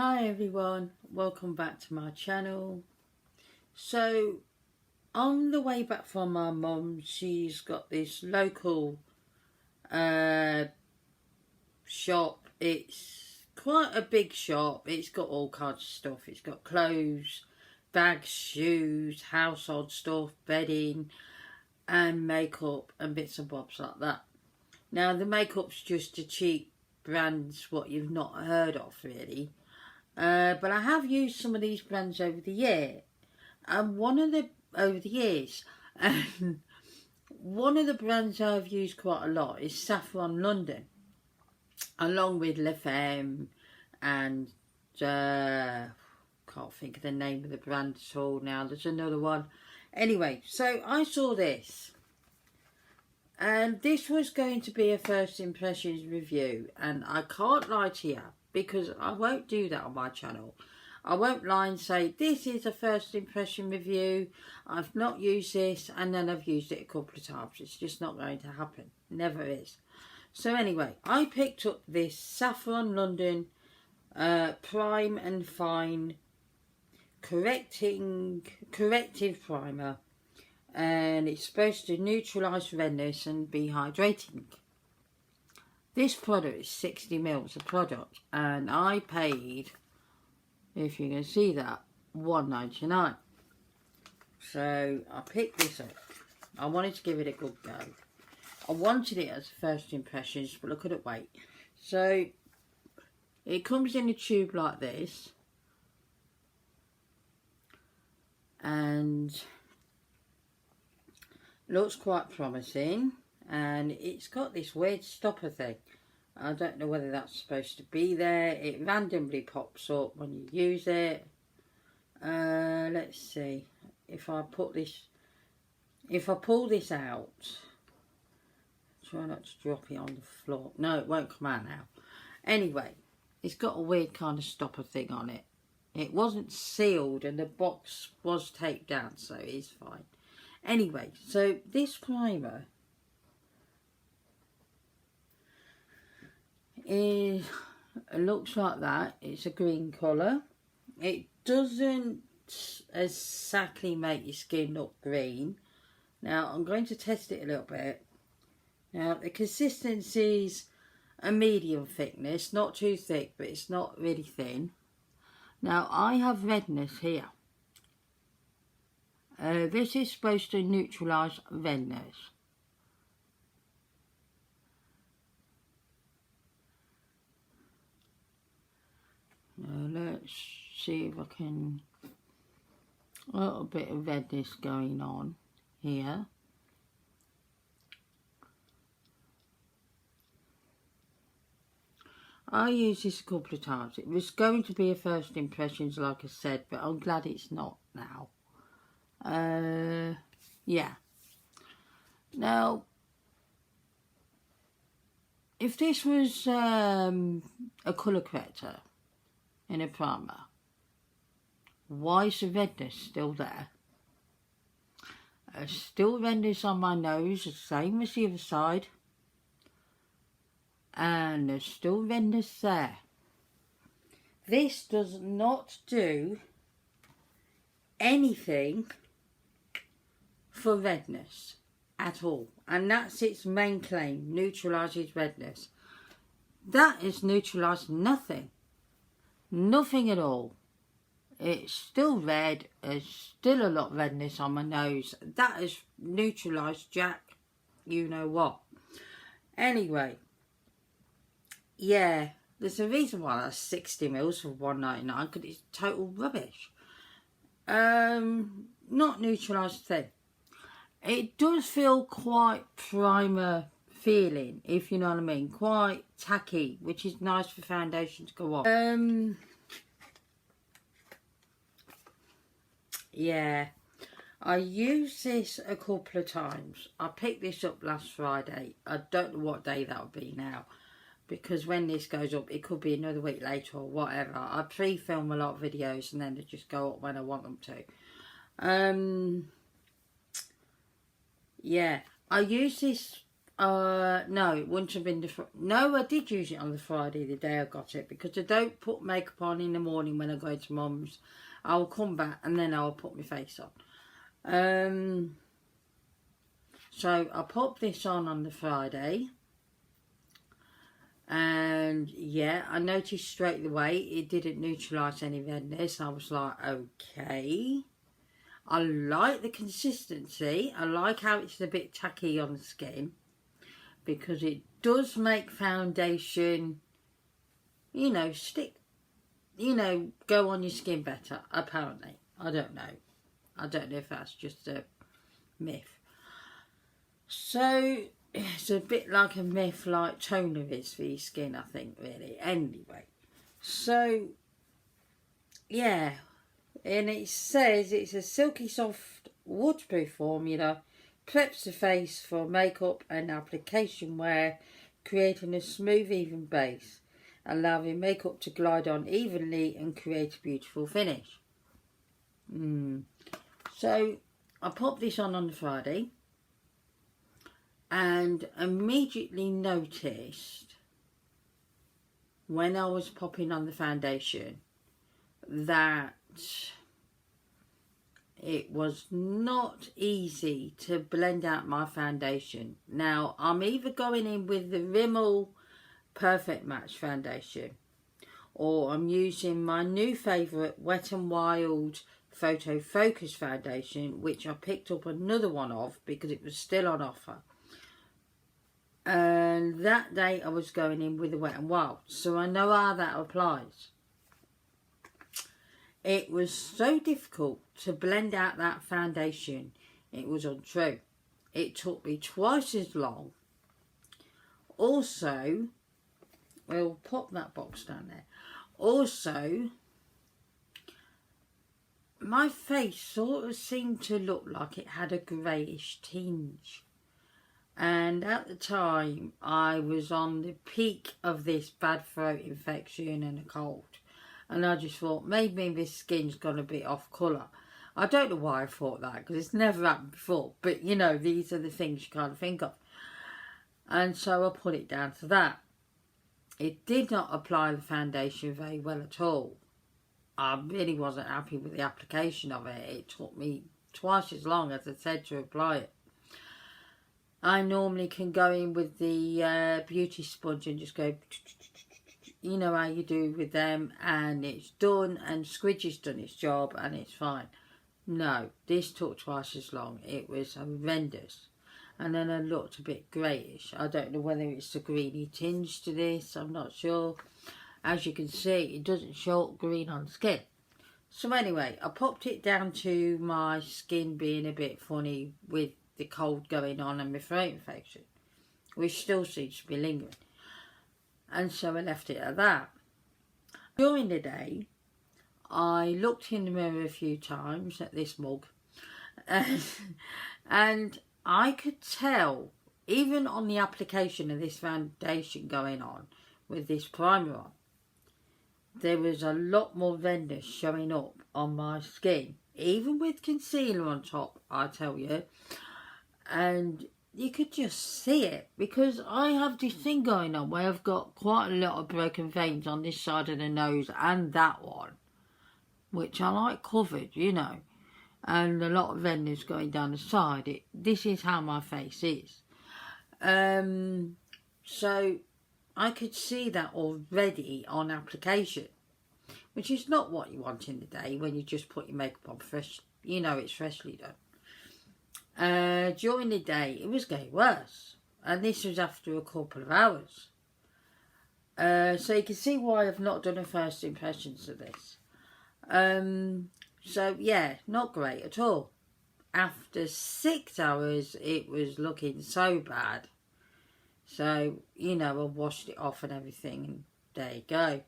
Hi everyone, welcome back to my channel. So on the way back from my mum, she's got this local shop. It's quite a big shop. It's got all kinds of stuff. It's got clothes, bags, shoes, household stuff, bedding and makeup and bits and bobs like that. Now the makeup's just a cheap brands what you've not heard of really. But I have used some of these brands over the year, and one of the brands I've used quite a lot is Saffron London, along with La Femme and can't think of the name of the brand at all now. There's another one. Anyway, so I saw this, and this was going to be a first impressions review, and I can't lie to you, because I won't do that on my channel. I won't lie and say this is a first impression review, I've not used this and then I've used it a couple of times. It's just not going to happen. Never is. So anyway, I picked up this Saffron London Prime and Fine Corrective Primer, and it's supposed to neutralise redness and be hydrating. This product is 60ml of product, and I paid, if you can see that, $1.99. So I picked this up. I wanted to give it a good go. I wanted it as first impressions, but I couldn't wait. So it comes in a tube like this, and looks quite promising. And it's got this weird stopper thing. I don't know whether that's supposed to be there. It randomly pops up when you use it. Let's see. If I pull this out, try not to drop it on the floor. No, it won't come out now. Anyway, it's got a weird kind of stopper thing on it. It wasn't sealed and the box was taped down, so it's fine. Anyway, so this primer it looks like that. It's a green colour. It doesn't exactly make your skin look green. Now I'm going to test it a little bit. Now the consistency's a medium thickness, not too thick, but it's not really thin. Now I have redness here. This is supposed to neutralise redness. Let's see if I can, a little bit of redness going on here. I used this a couple of times. It was going to be a first impressions, like I said, but I'm glad it's not now. Yeah. Now, if this was a colour corrector in a primer, why is the redness still there? Still redness on my nose, the same as the other side, and there's still redness there. This does not do anything for redness at all, and that's its main claim, neutralises redness. That is neutralised nothing. Nothing at all. It's still red. There's still a lot of redness on my nose. That has neutralised Jack you know what. Anyway, yeah, there's a reason why that's 60ml for $1.99, because it's total rubbish. Not neutralised thing. It does feel quite primer feeling, if you know what I mean, quite tacky, which is nice for foundation to go on. Yeah, I used this a couple of times. I picked this up last Friday. I don't know what day that would be now, because when this goes up, it could be another week later or whatever. I pre-film a lot of videos and then they just go up when I want them to. Yeah, I use this No, it wouldn't have been no, I did use it on the Friday, the day I got it, because I don't put makeup on in the morning when I go to Mum's. I'll come back and then I'll put my face on. So I popped this on the Friday, and yeah, I noticed straight away it didn't neutralise any redness. I was like, okay. I like the consistency. I like how it's a bit tacky on the skin, because it does make foundation, you know, stick, you know, go on your skin better, apparently. I don't know. I don't know if that's just a myth. So, it's a bit like a myth like toner is for your skin, I think, really. Anyway. So, yeah. And it says it's a silky soft waterproof formula, preps the face for makeup and application wear, creating a smooth, even base, allowing makeup to glide on evenly and create a beautiful finish. So I popped this on the Friday and immediately noticed when I was popping on the foundation that it was not easy to blend out my foundation. Now, I'm either going in with the Rimmel Perfect Match foundation, or I'm using my new favourite Wet n Wild Photo Focus foundation, which I picked up another one of because it was still on offer. And that day I was going in with the Wet n Wild, so I know how that applies. It was so difficult to blend out that foundation, it was untrue. It took me twice as long. Also, we'll pop that box down there. Also, my face sort of seemed to look like it had a greyish tinge. And at the time, I was on the peak of this bad throat infection and a cold. And I just thought, maybe this skin's gone a bit off colour. I don't know why I thought that, because it's never happened before. But, you know, these are the things you can't think of. And so I put it down to that. It did not apply the foundation very well at all. I really wasn't happy with the application of it. It took me twice as long, as I said, to apply it. I normally can go in with the beauty sponge and just go, you know how you do with them, and it's done, and Squidgy's done its job and it's fine. No, this took twice as long. It was horrendous. And then I looked a bit greyish. I don't know whether it's a greeny tinge to this, I'm not sure. As you can see, it doesn't show up green on skin. So anyway, I popped it down to my skin being a bit funny with the cold going on and my throat infection, which still seems to be lingering. And so I left it at that. During the day, I looked in the mirror a few times at this mug, and I could tell, even on the application of this foundation going on with this primer on, there was a lot more redness showing up on my skin, even with concealer on top, I tell you. And you could just see it, because I have this thing going on where I've got quite a lot of broken veins on this side of the nose and that one, which I like covered, you know, and a lot of redness going down the side. This is how my face is. So I could see that already on application, which is not what you want in the day when you just put your makeup on fresh, you know, it's freshly done. During the day, it was getting worse, and this was after a couple of hours. So you can see why I've not done a first impressions of this. So yeah, not great at all. After 6 hours, it was looking so bad. So, you know, I washed it off and everything, and there you go.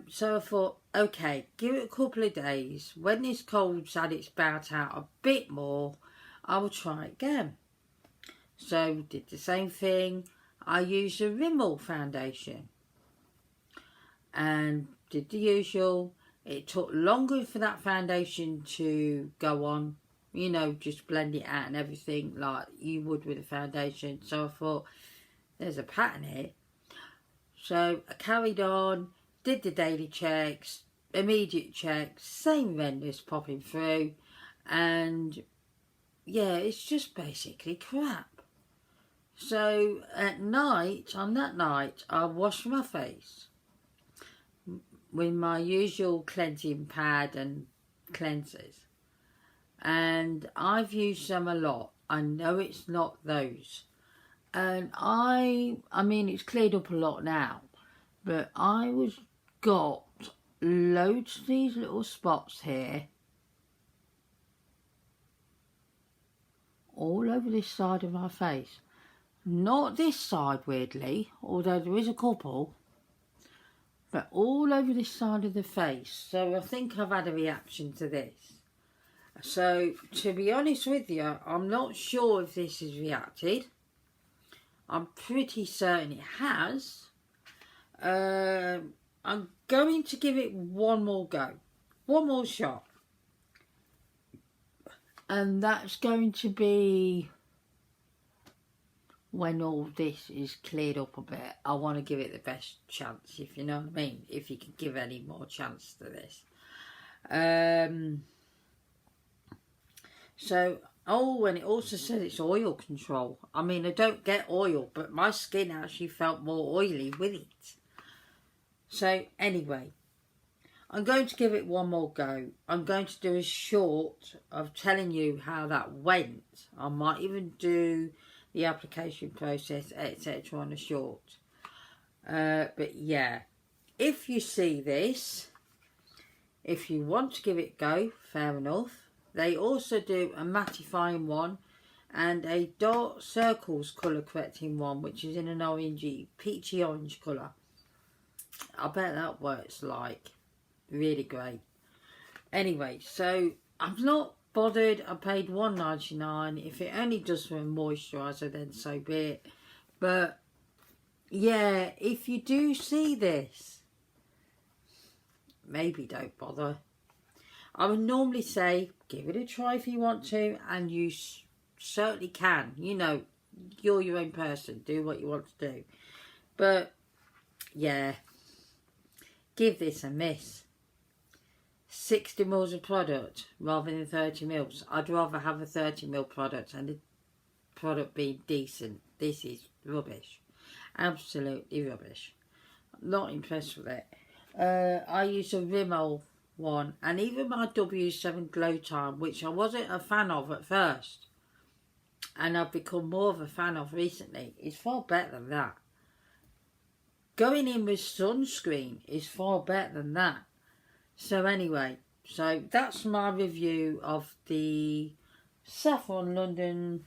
So I thought, okay, give it a couple of days. When this cold's had its bout out a bit more, I will try it again. So did the same thing. I used a Rimmel foundation and did the usual. It took longer for that foundation to go on you know, just blend it out and everything like you would with a foundation. So I thought, there's a pattern here. So I carried on, did the daily checks, immediate checks, same vendors popping through, and yeah, it's just basically crap. So at night, on that night, I washed my face with my usual cleansing pad and cleansers. And I've used them a lot. I know it's not those. And I mean, it's cleared up a lot now. But got loads of these little spots here. All over this side of my face. Not this side, weirdly, although there is a couple. But all over this side of the face. So I think I've had a reaction to this. So, to be honest with you, I'm not sure if this has reacted. I'm pretty certain it has. I'm going to give it one more go. One more shot. And that's going to be when all this is cleared up a bit. I want to give it the best chance, if you know what I mean. If you can give any more chance to this. So, and it also says it's oil control. I mean, I don't get oil, but my skin actually felt more oily with it. So, anyway, I'm going to give it one more go. I'm going to do a short of telling you how that went. I might even do the application process, etc. on a short. But yeah, if you see this, if you want to give it a go, fair enough. They also do a mattifying one and a dark circles colour correcting one, which is in an orangey, peachy orange colour. I bet that works like really great. Anyway, so I'm not bothered. I paid $1.99. If it only does for a moisturiser, then so be it. But yeah, if you do see this, maybe don't bother. I would normally say give it a try if you want to, and you certainly can. You know, you're your own person. Do what you want to do. But yeah, give this a miss. 60 mils of product rather than 30 mils. I'd rather have a 30 mil product and the product be decent. This is rubbish. Absolutely rubbish. Not impressed with it. I use a Rimmel one, and even my W7 Glow Time, which I wasn't a fan of at first, and I've become more of a fan of recently, is far better than that. Going in with sunscreen is far better than that. So anyway, so that's my review of the Saffron London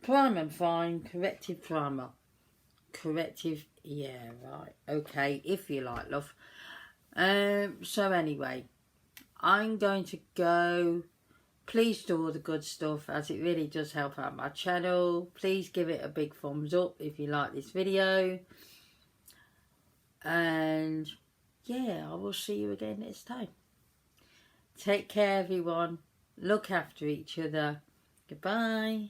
Prime and Fine Corrective Primer. Corrective, yeah, right, okay, if you like, love. So anyway, I'm going to go. Please do all the good stuff, as it really does help out my channel. Please give it a big thumbs up if you like this video. And yeah, I will see you again next time. Take care, everyone. Look after each other. Goodbye.